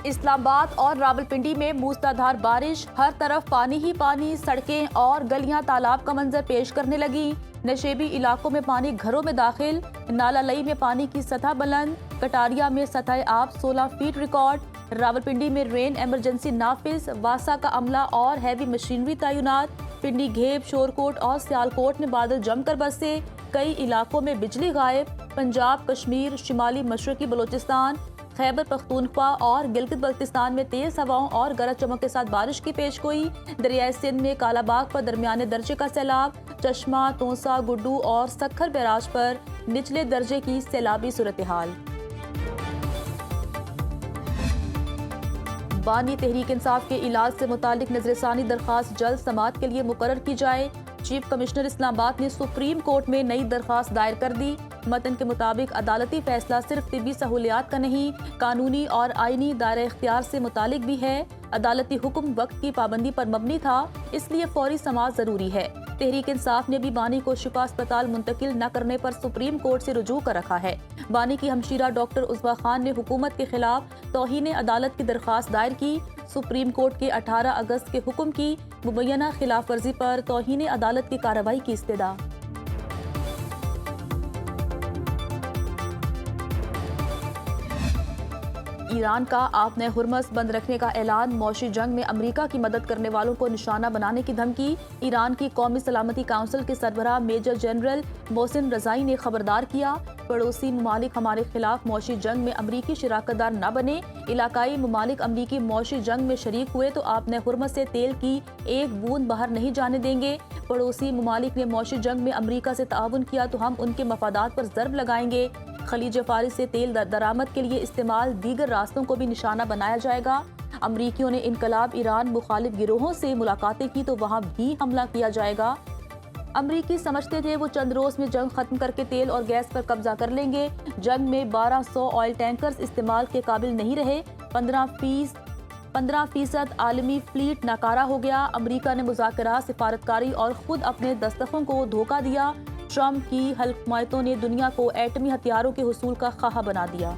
اسلام آباد اور راولپنڈی میں موسلادھار بارش، ہر طرف پانی ہی پانی، سڑکیں اور گلیاں تالاب کا منظر پیش کرنے لگیں۔ نشیبی علاقوں میں پانی گھروں میں داخل، نالہ لئی میں پانی کی سطح بلند، کٹاریا میں سطح آب 16 فٹ ریکارڈ۔ راولپنڈی میں رین ایمرجنسی نافذ، واسا کا عملہ اور ہیوی مشینری تعینات۔ پنڈی، گھیب، شورکوٹ اور سیالکوٹ میں بادل جم کر برسے، کئی علاقوں میں بجلی غائب۔ پنجاب، کشمیر، شمالی مشرقی بلوچستان، خیبر پختونخوا اور گلگت بلتستان میں تیز ہواؤں اور گرج چمک کے ساتھ بارش کی پیشگوئی۔ دریائے سندھ میں کالا باغ پر درمیانے درجے کا سیلاب، چشمہ، تونسا، گڈو اور سکھر بیراج پر نچلے درجے کی سیلابی صورتحال۔ بانی تحریک انصاف کے علاج سے متعلق نظر ثانی درخواست جلد سماعت کے لیے مقرر کی جائے۔ چیف کمشنر اسلام آباد نے سپریم کورٹ میں نئی درخواست دائر کر دی۔ متن کے مطابق عدالتی فیصلہ صرف طبی سہولیات کا نہیں، قانونی اور آئینی دائرہ اختیار سے متعلق بھی ہے۔ عدالتی حکم وقت کی پابندی پر مبنی تھا، اس لیے فوری سماعت ضروری ہے۔ تحریک انصاف نے بھی بانی کو شفا اسپتال منتقل نہ کرنے پر سپریم کورٹ سے رجوع کر رکھا ہے۔ بانی کی ہمشیرہ ڈاکٹر عزبہ خان نے حکومت کے خلاف توہین عدالت کی درخواست دائر کی۔ سپریم کورٹ کے 18 اگست کے حکم کی مبینہ خلاف ورزی پر توہین عدالت کی کارروائی کی استدعا۔ ایران کا آبِ ہرمز بند رکھنے کا اعلان، معاشی جنگ میں امریکہ کی مدد کرنے والوں کو نشانہ بنانے کی دھمکی۔ ایران کی قومی سلامتی کونسل کے سربراہ میجر جنرل محسن رضائی نے خبردار کیا، پڑوسی ممالک ہمارے خلاف معاشی جنگ میں امریکی شراکت دار نہ بنے۔ علاقائی ممالک امریکی معاشی جنگ میں شریک ہوئے تو آبِ ہرمز سے تیل کی ایک بوند باہر نہیں جانے دیں گے۔ پڑوسی ممالک نے معاشی جنگ میں امریکہ سے تعاون کیا تو ہم ان کے مفادات پر ضرب لگائیں گے۔ خلیج فارس سے تیل درآمد کے لیے استعمال دیگر راستوں کو بھی نشانہ بنایا جائے گا۔ امریکیوں نے انقلاب ایران مخالف گروہوں سے ملاقاتیں کی تو وہاں بھی حملہ کیا جائے گا۔ امریکی سمجھتے تھے وہ چند روز میں جنگ ختم کر کے تیل اور گیس پر قبضہ کر لیں گے۔ جنگ میں 1200 آئل ٹینکرز استعمال کے قابل نہیں رہے، 15% عالمی فلیٹ ناکارہ ہو گیا۔ امریکہ نے مذاکرات، سفارتکاری اور خود اپنے دستخوں کو دھوکہ دیا۔ ٹرمپ کی حمایتوں نے دنیا کو ایٹمی ہتھیاروں کے حصول کا خواہاں بنا دیا۔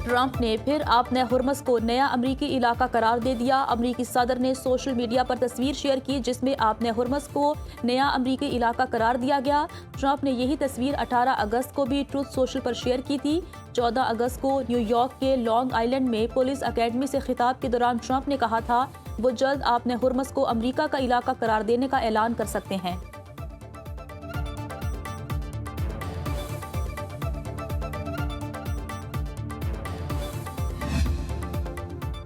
ٹرمپ نے پھر آبِ ہرمز کو نیا امریکی علاقہ قرار دے دیا۔ امریکی صدر نے سوشل میڈیا پر تصویر شیئر کی جس میں آبِ ہرمز کو نیا امریکی علاقہ قرار دیا گیا۔ ٹرمپ نے یہی تصویر 18 اگست کو بھی ٹروتھ سوشل پر شیئر کی تھی۔ 14 اگست کو نیو یارک کے لانگ آئلینڈ میں پولیس اکیڈمی سے خطاب کے دوران ٹرمپ نے کہا تھا وہ جلد آبِ ہرمز کو امریکہ کا علاقہ قرار دینے کا اعلان کر سکتے ہیں۔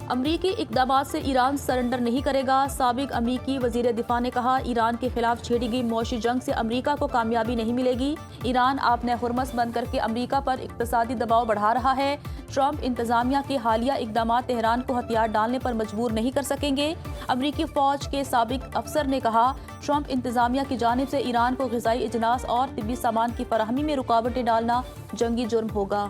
امریکی اقدامات سے ایران سرنڈر نہیں کرے گا۔ سابق امریکی وزیر دفاع نے کہا، ایران کے خلاف چھیڑی گئی معاشی جنگ سے امریکہ کو کامیابی نہیں ملے گی۔ ایران آبِ ہرمز بند کر کے امریکہ پر اقتصادی دباؤ بڑھا رہا ہے۔ ٹرمپ انتظامیہ کے حالیہ اقدامات تہران کو ہتھیار ڈالنے پر مجبور نہیں کر سکیں گے۔ امریکی فوج کے سابق افسر نے کہا، ٹرمپ انتظامیہ کی جانب سے ایران کو غذائی اجناس اور طبی سامان کی فراہمی میں رکاوٹیں ڈالنا جنگی جرم ہوگا۔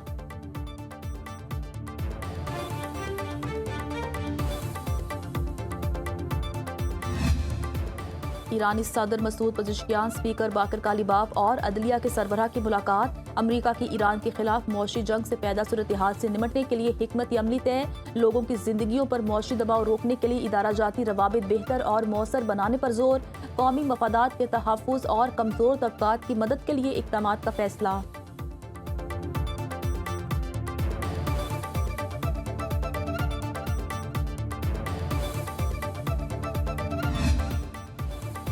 ایرانی صدر مسعود پزشکیان، اسپیکر باقر کالیباف اور عدلیہ کے سربراہ کی ملاقات۔ امریکہ کی ایران کے خلاف معاشی جنگ سے پیدا صورتحال سے نمٹنے کے لیے حکمت عملی طے۔ لوگوں کی زندگیوں پر معاشی دباؤ روکنے کے لیے ادارہ جاتی روابط بہتر اور مؤثر بنانے پر زور۔ قومی مفادات کے تحفظ اور کمزور طبقات کی مدد کے لیے اقدامات کا فیصلہ۔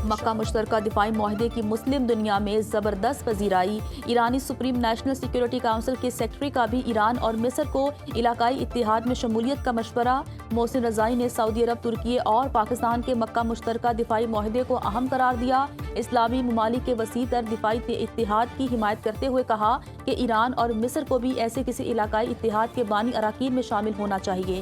مکہ مشترکہ دفاعی معاہدے کی مسلم دنیا میں زبردست پذیرائی۔ ایرانی سپریم نیشنل سیکیورٹی کونسل کے سیکرٹری کا بھی ایران اور مصر کو علاقائی اتحاد میں شمولیت کا مشورہ۔ محسن رضائی نے سعودی عرب، ترکی اور پاکستان کے مکہ مشترکہ دفاعی معاہدے کو اہم قرار دیا۔ اسلامی ممالک کے وسیع تر دفاعی اتحاد کی حمایت کرتے ہوئے کہا کہ ایران اور مصر کو بھی ایسے کسی علاقائی اتحاد کے بانی اراکین میں شامل ہونا چاہیے۔